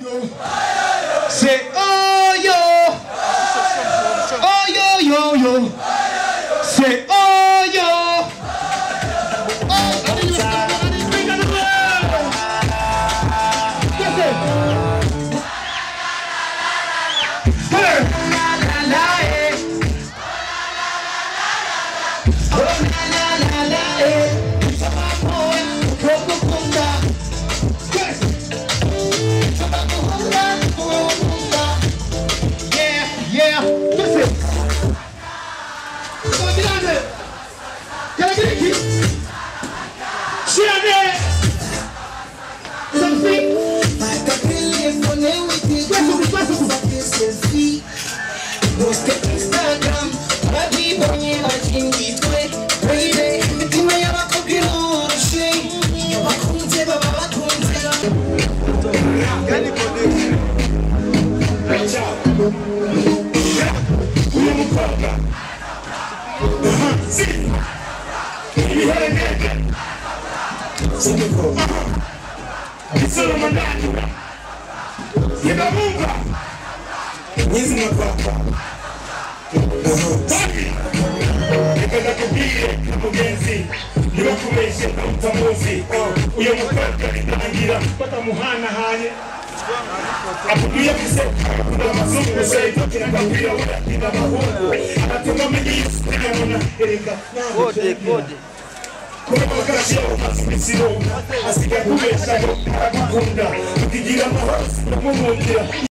Say oh yo. Oh yo yo yo. Say oh yo. Yeah, listen. Come on, get on there. Can I get a kick? Share there. Something. Instagram,